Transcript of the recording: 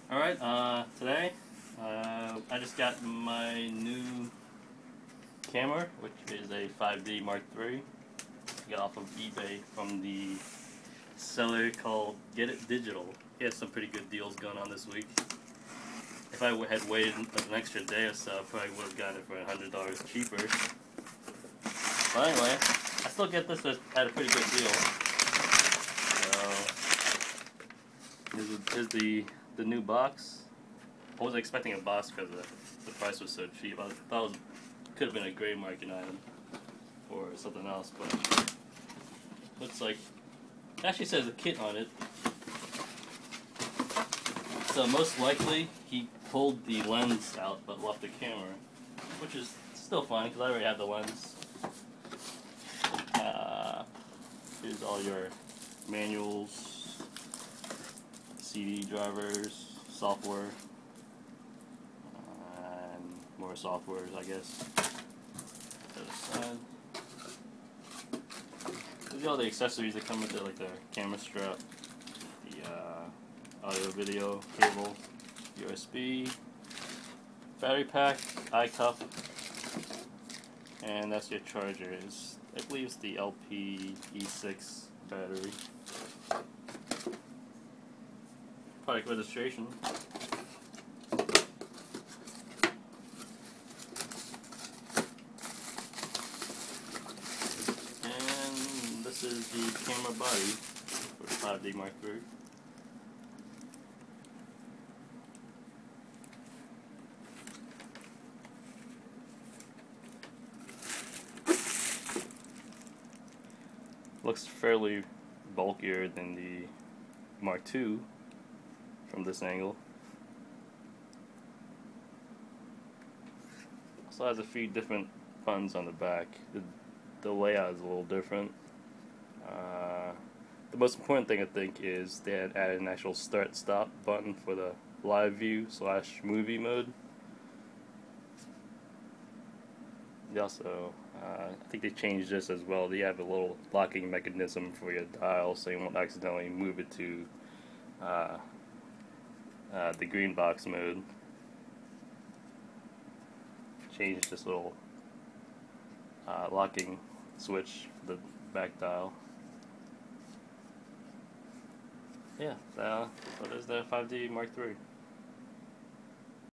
Alright, today, I just got my new camera, which is a 5D Mark III. I got off of eBay from the seller called Get It Digital. He has some pretty good deals going on this week. If I had waited an extra day or so, I probably would have gotten it for $100 cheaper. But anyway, I still get this at a pretty good deal. So, here's the new box. I wasn't expecting a box because the price was so cheap. I thought it could have been a gray market item or something else, but looks like it actually says a kit on it. So most likely he pulled the lens out but left the camera, which is still fine because I already have the lens. Here's all your manuals, CD drivers, software, and more softwares, I guess. These are all the accessories that come with it, like the camera strap, the audio video cable, USB, battery pack, eye cup, and that's your charger. I believe it's the LPE6 battery. Product registration. And this is the camera body for the 5D Mark III. Looks fairly bulkier than the Mark II from this angle. Also has a few different buttons on the back. The layout is a little different. The most important thing I think is they had added an actual start-stop button for the live view / movie mode. They also, I think they changed this as well. They have a little locking mechanism for your dial so you won't accidentally move it to the green box mode. Change this little locking switch for the back dial. Yeah, so there's the 5D Mark III.